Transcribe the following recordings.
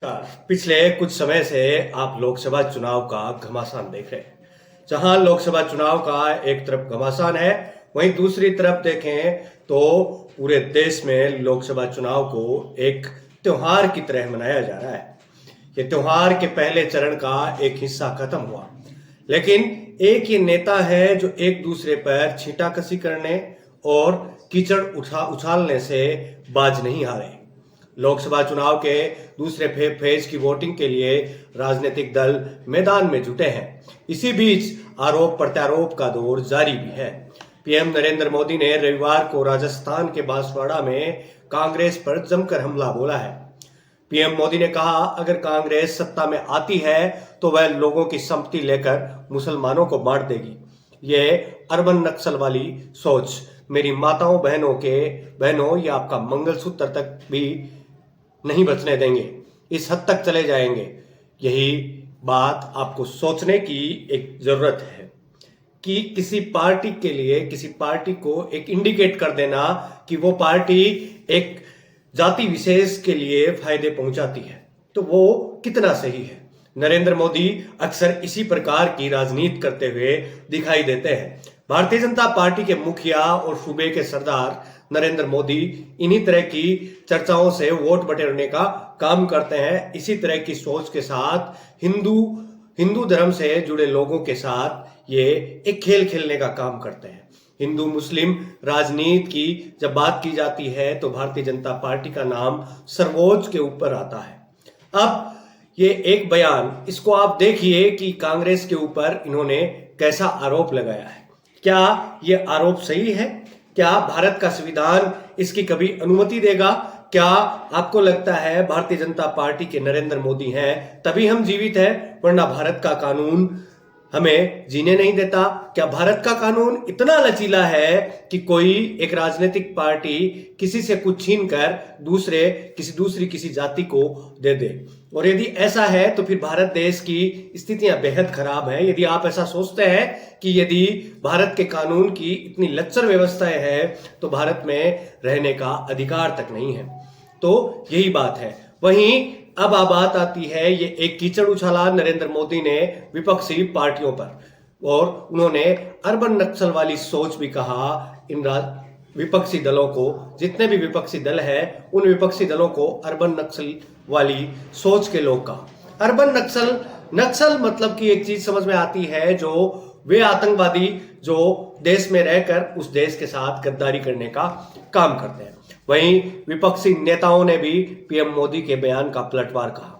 पिछले कुछ समय से आप लोकसभा चुनाव का घमासान देख रहे हैं। जहां लोकसभा चुनाव का एक तरफ घमासान है, वहीं दूसरी तरफ देखें तो पूरे देश में लोकसभा चुनाव को एक त्योहार की तरह मनाया जा रहा है। ये त्योहार के पहले चरण का एक हिस्सा खत्म हुआ, लेकिन एक ये नेता है जो एक दूसरे पर छींटाकशी करने और कीचड़ उछालने से बाज नहीं आ रहे। लोकसभा चुनाव के दूसरे फेज की वोटिंग के लिए राजनीतिक दल मैदान में जुटे हैं। इसी बीच आरोप प्रत्यारोप का दौर जारी भी है। पीएम नरेंद्र मोदी ने रविवार को राजस्थान के बांसवाड़ा में कांग्रेस पर जमकर हमला बोला है। पीएम मोदी ने कहा, अगर कांग्रेस सत्ता में आती है तो वह लोगों की संपत्ति लेकर मुसलमानों को बांट देगी। ये अर्बन नक्सल वाली सोच मेरी माताओं बहनों या आपका मंगलसूत्र तक भी नहीं बचने देंगे। इस हद तक चले जाएंगे। यही बात आपको सोचने की एक जरूरत है कि किसी पार्टी के लिए किसी पार्टी को एक इंडिकेट कर देना कि वो पार्टी एक जाति विशेष के लिए फायदे पहुंचाती है, तो वो कितना सही है। नरेंद्र मोदी अक्सर इसी प्रकार की राजनीति करते हुए दिखाई देते हैं। भारतीय जनता पार्टी के मुखिया और सूबे के सरदार नरेंद्र मोदी इन्हीं तरह की चर्चाओं से वोट बटोरने का काम करते हैं। इसी तरह की सोच के साथ हिंदू धर्म से जुड़े लोगों के साथ ये एक खेल खेलने का काम करते हैं। हिंदू मुस्लिम राजनीति की जब बात की जाती है तो भारतीय जनता पार्टी का नाम सर्वोच्च के ऊपर आता है। अब ये एक बयान, इसको आप देखिए कि कांग्रेस के ऊपर इन्होंने कैसा आरोप लगाया है। क्या ये आरोप सही है? क्या भारत का संविधान इसकी कभी अनुमति देगा? क्या आपको लगता है भारतीय जनता पार्टी के नरेंद्र मोदी हैं तभी हम जीवित हैं, वरना भारत का कानून हमें जीने नहीं देता? क्या भारत का कानून इतना लचीला है कि कोई एक राजनीतिक पार्टी किसी से कुछ छीन कर किसी जाति को दे दे? और यदि ऐसा है तो फिर भारत देश की स्थितियां बेहद खराब है। यदि आप ऐसा सोचते हैं कि यदि भारत के कानून की इतनी लच्चर व्यवस्थाएं है तो भारत में रहने का अधिकार तक नहीं है, तो यही बात है। वहीं अब बात आती है, ये एक कीचड़ उछाला नरेंद्र मोदी ने विपक्षी पार्टियों पर, और उन्होंने अर्बन नक्सल वाली सोच भी कहा। इन विपक्षी दलों को, जितने भी विपक्षी दल हैं, उन विपक्षी दलों को अर्बन नक्सल वाली सोच के लोग का। अर्बन नक्सल मतलब कि एक चीज समझ में आती है, जो वे आतंकवादी जो देश में रहकर उस देश के साथ गद्दारी करने का काम करते हैं। वहीं विपक्षी नेताओं ने भी पीएम मोदी के बयान का पलटवार कहा।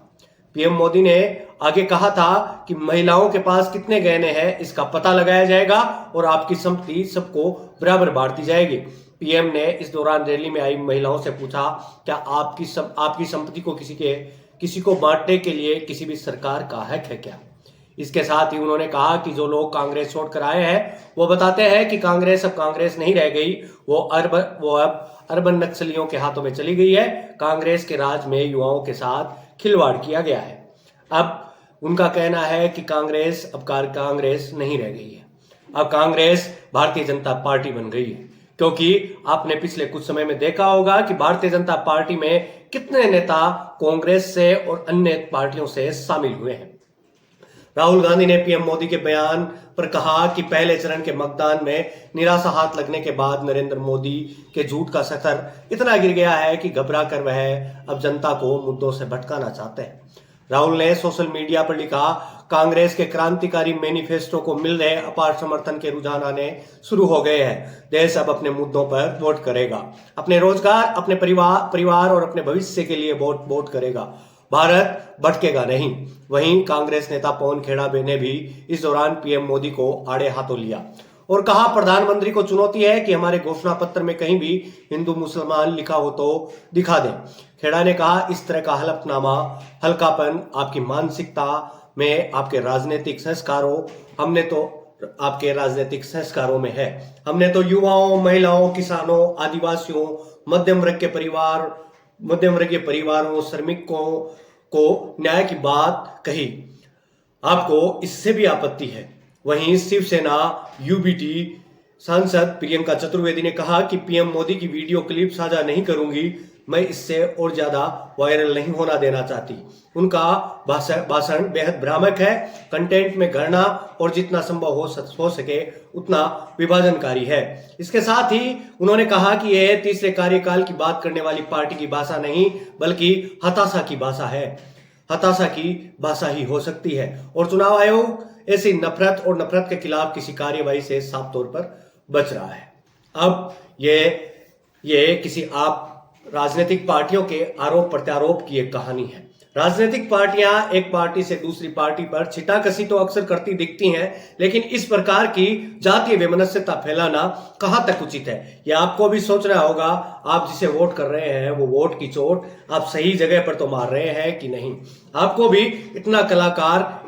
पीएम मोदी ने आगे कहा था कि महिलाओं के पास कितने गहने हैं इसका पता लगाया जाएगा और आपकी संपत्ति सबको बराबर बांटी जाएगी। पीएम ने इस दौरान रैली में आई महिलाओं से पूछा, क्या आपकी संपत्ति को किसी को बांटने के लिए किसी भी सरकार का हक है क्या? इसके साथ ही उन्होंने कहा कि जो लोग कांग्रेस छोड़कर आए हैं वो बताते हैं कि कांग्रेस अब कांग्रेस नहीं रह गई, वो अब अर्बन नक्सलियों के हाथों में चली गई है। कांग्रेस के राज में युवाओं के साथ खिलवाड़ किया गया है। अब उनका कहना है कि कांग्रेस नहीं रह गई है, अब कांग्रेस भारतीय जनता पार्टी बन गई है। क्योंकि आपने पिछले कुछ समय में देखा होगा कि भारतीय जनता पार्टी में कितने नेता कांग्रेस से और अन्य पार्टियों से शामिल हुए हैं। राहुल गांधी ने पीएम मोदी के बयान पर कहा कि पहले चरण के मतदान में निराशा हाथ लगने के बाद नरेंद्र मोदी के झूठ का स्तर इतना गिर गया है कि घबरा कर वह अब जनता को मुद्दों से भटकाना चाहते हैं। राहुल ने सोशल मीडिया पर लिखा, कांग्रेस के क्रांतिकारी मैनिफेस्टो को मिल रहे अपार समर्थन के रुझान आने शुरू हो गए हैं। देश अब अपने मुद्दों पर वोट करेगा, अपने रोजगार, अपने परिवार और अपने भविष्य के लिए वोट करेगा। भारत भटकेगा नहीं। वहीं कांग्रेस नेता पवन खेड़ा ने भी इस दौरान पीएम मोदी को आड़े हाथों लिया और कहा, प्रधानमंत्री को चुनौती है कि हमारे घोषणा पत्र में कहीं भी हिंदू मुसलमान लिखा हो तो दिखा दें। खेड़ा ने कहा, इस तरह का हल्कापन आपकी मानसिकता में, आपके राजनीतिक संस्कारों में है। हमने तो युवाओं, महिलाओं, किसानों, आदिवासियों, मध्यम वर्ग के परिवारों, श्रमिकों को न्याय की बात कही। आपको इससे भी आपत्ति है। वहीं शिवसेना यूबीटी सांसद प्रियंका चतुर्वेदी ने कहा कि पीएम मोदी की वीडियो क्लिप साझा नहीं करूंगी। मैं इससे और ज्यादा वायरल नहीं होना देना चाहती। उनका भाषण बेहद भ्रामक है, कंटेंट में गणना और जितना संभव हो सके उतना विभाजनकारी है। इसके साथ ही उन्होंने कहा कि यह तीसरे कार्यकाल की बात करने वाली पार्टी की भाषा नहीं बल्कि हताशा की भाषा है। हताशा की भाषा ही हो सकती है और चुनाव आयोग ऐसी नफरत और नफरत के खिलाफ किसी कार्यवाही से साफ तौर पर बच रहा है। अब ये किसी आप राजनीतिक पार्टियों के आरोप प्रत्यारोप की एक कहानी है। राजनीतिक पार्टियां एक पार्टी से दूसरी पार्टी पर छिटाकसी तो अक्सर करती दिखती हैं, लेकिन इस प्रकार की जातीय वैमनस्यता फैलाना कहां तक उचित है, यह आपको भी सोचना होगा। आप जिसे वोट कर रहे हैं वो वोट की चोट आप सही जगह पर तो मार रहे हैं कि नहीं। आपको भी इतना कलाकार,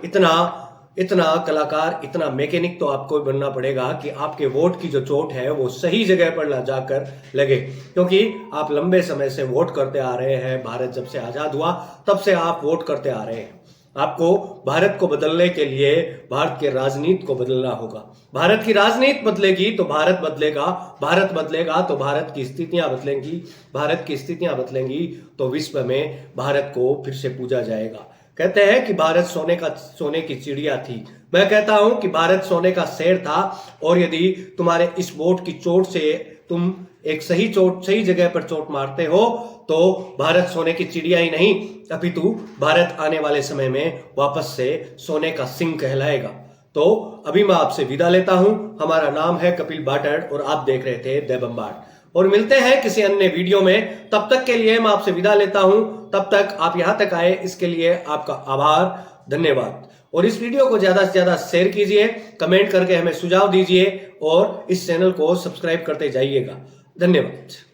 इतना मैकेनिक तो आपको बनना पड़ेगा कि आपके वोट की जो चोट है वो सही जगह पर ना जाकर लगे, क्योंकि आप लंबे समय से वोट करते आ रहे हैं। भारत जब से आजाद हुआ तब से आप वोट करते आ रहे हैं। आपको भारत को बदलने के लिए भारत के राजनीति को बदलना होगा। भारत की राजनीति बदलेगी तो भारत बदलेगा, भारत बदलेगा तो भारत की स्थितियां बदलेंगी, भारत की स्थितियां बदलेंगी तो विश्व में भारत को फिर से पूजा जाएगा। कहते हैं कि भारत सोने की चिड़िया थी, मैं कहता हूं कि भारत सोने का शेर था। और यदि तुम्हारे इस वोट की चोट से तुम एक सही जगह पर चोट मारते हो तो भारत सोने की चिड़िया ही नहीं अपितु भारत आने वाले समय में वापस से सोने का सिंह कहलाएगा। तो अभी मैं आपसे विदा लेता हूं। हमारा नाम है कपिल बाटड़ और आप देख रहे थे द बम्बार्ड, और मिलते हैं किसी अन्य वीडियो में। तब तक के लिए मैं आपसे विदा लेता हूं। तब तक आप यहां तक आए इसके लिए आपका आभार, धन्यवाद। और इस वीडियो को ज्यादा से ज्यादा शेयर कीजिए, कमेंट करके हमें सुझाव दीजिए और इस चैनल को सब्सक्राइब करते जाइएगा। धन्यवाद।